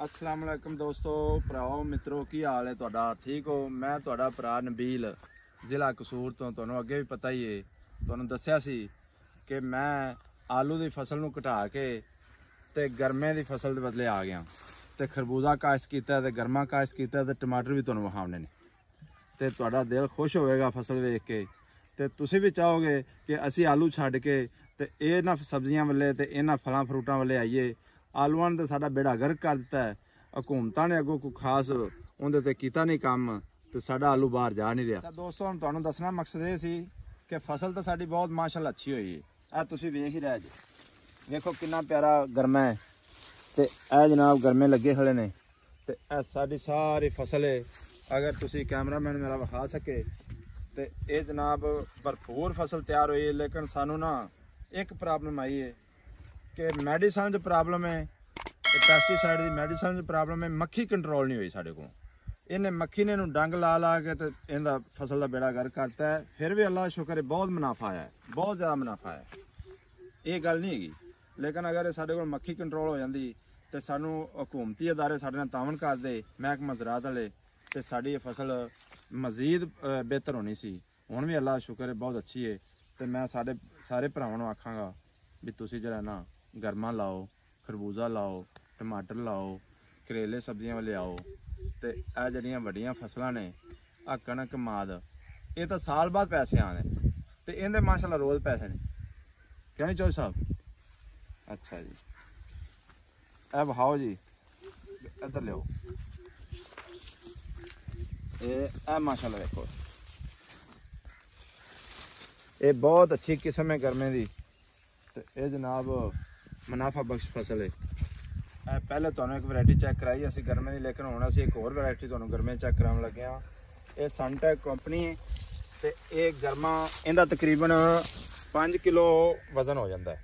अस्सलाम वालेकुम दोस्तों, भराओ मित्रों, की हाल है तुहाडा? ठीक हो? मैं तुहाडा भरा नबील जिला कसूर तो तुहानू अगे भी पता ही है, तुहानू दस्सिया सी कि मैं आलू की फसल नू घटा के ते गर्मे की फसल के बदले आ गया ते खरबूजा काश्त किया ते गरमा काश्त किया ते टमाटर भी तुहानू विखाने ने ते तुहाडा दिल खुश होएगा फसल वेख के ते तुसीं भी चाहोगे कि असी आलू छड्ड के ते इन्हां सब्जियां वाले ते इन्हां फलां फ्रूटां वाले आइए। आलूआं ने साडा बेड़ा गर्क कर दिता है। हुकूमतां ने अगों कोई खास उहदे ते कीता नहीं काम ते साडा आलू बाहर जा नहीं रहा। दोस्तों हुण तुहानू दसना मकसद ये सी कि फसल तो साडी बहुत माशाअल्लाह अच्छी हुई है। आ तुसीं वेख ही रहे जे, वेखो कितना प्यारा गरमा है ते ए जनाब गरमे लगे खड़े ने ते ए साडी सारी फसल है। अगर तुसीं कैमरामैन मेरा विखा सके ते ये जनाब भरपूर फसल तैयार हुई है। लेकिन सानू ना एक प्रॉब्लम आई है कि मेडिसिन प्रॉब्लम है, पेस्टिसाइड की मेडिसिन प्रॉब्लम है। मक्खी कंट्रोल नहीं हुई साढ़े को। इन्हें मक्खी ने डंग ला ला के तो इनका फसल का बेड़ा गर्क करता है। फिर भी अल्लाह शुक्र है बहुत मुनाफा आया है, बहुत ज़्यादा मुनाफा है, ये गल नहीं हैगी। लेकिन अगर साढ़े को मक्खी कंट्रोल हो जाती तो सानू हुकूमती अदारे साढ़े नाल तावन करते, महकमा ज़राअत वाले, तो साड़ी फसल मजीद बेहतर होनी सी। हुण भी अल्लाह शुक्र है बहुत अच्छी है। तो मैं सारे भरावां नूं आखांगा भी तुसीं जिहड़ा ना गरमा लाओ, खरबूजा लाओ, टमाटर लाओ, करेले सब्जियां वाले आओ तो यह जड़ियाँ वड्डियां फसलां ने आ कणक माद ये तो साल बाद पैसे आने तो इहदे माशाअल्लाह रोज़ पैसे ने। क्यों चौधरी साहब? अच्छा जी, ए बहाओ जी, इधर लियो। ए माशाअल्लाह देखो, ये बहुत अच्छी किस्म है गर्मे की तो ये जनाब मुनाफा बख्श फसल है। पहले तो एक वैरायटी चेक कराई असी गर्मे की, लेकिन हुण असी एक होर वैरायटी तो गर्मे चेक कराने लगे हाँ। ये सनटेक कंपनी है तो ये गरमा इहदा तकरीबन 5 किलो वजन हो जाता है।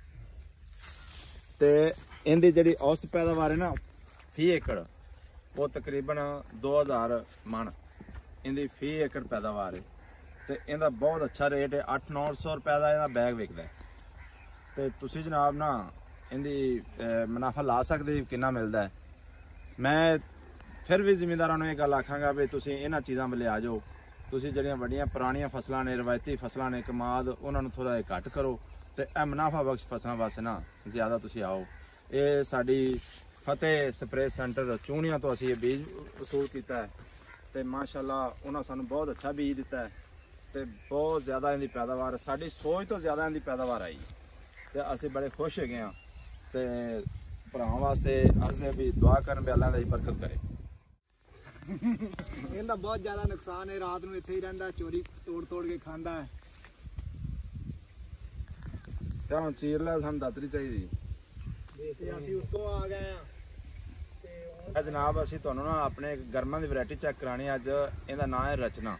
तो इहदी जिहड़ी औसत पैदावार है ना फी एकड़ वो तकरीबन 2000 मन इहदी फी एकड़ पैदावार है। तो इहदा बहुत अच्छा रेट है, 800-900 रुपए का इहदा बैग विकदा है। तो तुसीं जनाब ना इहदी मुनाफा ला सकते कितना मिलता है। मैं फिर भी जिमीदारां नूं ये गल आखांगा भी तुसीं इन्हां चीज़ां वाले आ जाओ। तुसीं जिहड़ियां वड्डियां पुरानियां फसलां ने, रवायती फसलां ने, कमाद उन्हां नूं थोड़ा जिहा घट करो तो यह मुनाफा बख्श फसलां वास्ते ना ज़्यादा तुसीं आओ। ये साडी फतेह स्प्रे सेंटर चूनियां तो असीं बीज वसूल किया है तो माशाअल्लाह उन्हां सानूं बहुत अच्छा बीज दिता है तो बहुत ज़्यादा इहदी पैदावार साडी सोच तो ज़्यादा इहदी पैदावार आई तो असीं बड़े खुश है हाँ। तो भरावां वास्ते असें भी दुआ करन भी अल्लाह दी बरकत करे। इहदा बहुत ज़्यादा नुकसान है, रात नूं इत्थे ही रहिंदा, चोरी तोड़ के खाता है। चलो चीर लै, सानूं दातरी चाहिदी ते असीं उत्तों आ गए हैं। जनाब असीं तुहानूं ना अपने गरमा की वैरायटी चेक करानी। अज इहदा नाम है रचना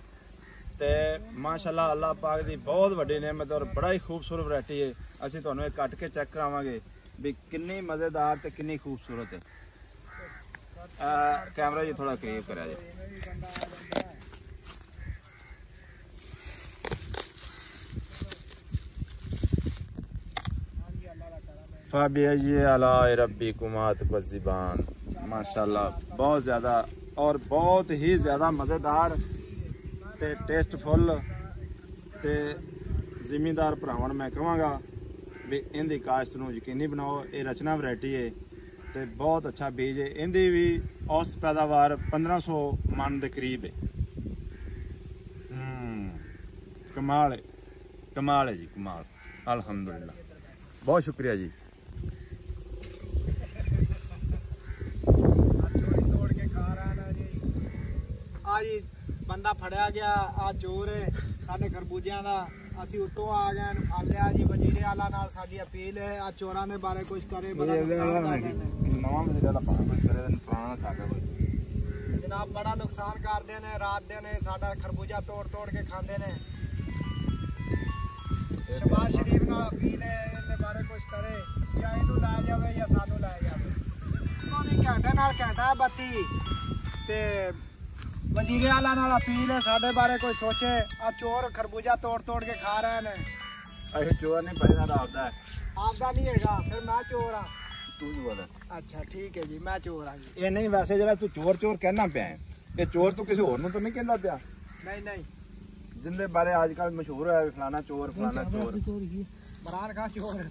ते माशाअल्लाह अल्लाह पाक दी बहुत वड्डी नेमत और बड़ा ही खूबसूरत वैरायटी है। असीं तुहानूं ये कट के चेक करावांगे भी कितनी मज़ेदार ते कितनी खूबसूरत है। कैमरा जी थोड़ा करीब करा जाए। फ़ाबिअय्यि आलाइ रब्बिकुमा तुकज़्ज़िबान। माशाअल्लाह बहुत ज़्यादा और बहुत ही ज़्यादा मज़ेदार ते टेस्टफुल ते जिमीदार भरावां मैं कहांगा भी इहदी काश्त नूं यकीनी बनाओ। ये रचना वैरायटी है तो बहुत अच्छा बीज है। इहदी भी औसत पैदावार 1500 मन के करीब है। कमाल है, कमाल है जी, कमाल। अल्हम्दुलिल्लाह, बहुत शुक्रिया जी। तोड़ के खा रहा है जी। आज बंदा फड़िया गया, आ चोर है साडे खरबूजियां दा। असीं उत्तों आ गए फड़ लिया जी। वजीरे आला नाल साडी अपील है आ चोरां दे बारे कुछ करे, बड़ा नुकसान कर रहे ने जनाब, बड़ा नुकसान करदे ने। रात दे ने साडा खरबूजा तोड़ के खांदे ने। शहबाज शरीफ नाल अपील है इहदे बारे कुछ करे, या इहनूं लै जावे या सानूं लै जावे। उन्होंने घंटे नाल घंटा बत्ती ते वजीरे आला नाल अपील है साडे बारे कोई सोचे। आ चोर खरबूजा तोड़ के खा रहे हैं। चोर नहीं भाई, साडा आपदा है। आपदा नहीं हैगा, फिर मैं चोर हाँ। ਤੂੰ ਹੀ ਬੋਲ। ਅੱਛਾ ਠੀਕ ਹੈ ਜੀ, ਮੈਂ ਚੋਰ ਹਾਂ ਜੀ। ਇਹ ਨਹੀਂ, ਵੈਸੇ ਜਿਹੜਾ ਤੂੰ ਚੋਰ ਚੋਰ ਕਹਿਣਾ ਪਿਆ ਹੈ, ਇਹ ਚੋਰ ਤੂੰ ਕਿਸੇ ਹੋਰ ਨੂੰ ਤਾਂ ਨਹੀਂ ਕਹਿੰਦਾ ਪਿਆ? ਨਹੀਂ ਨਹੀਂ, ਜਿੰਦੇ ਬਾਰੇ ਅੱਜ ਕੱਲ ਮਸ਼ਹੂਰ ਹੋਇਆ ਵੀ ਫਲਾਣਾ ਚੋਰ ਫਲਾਣਾ ਚੋਰ। ਇਮਰਾਨ ਖਾਨ ਚੋਰ।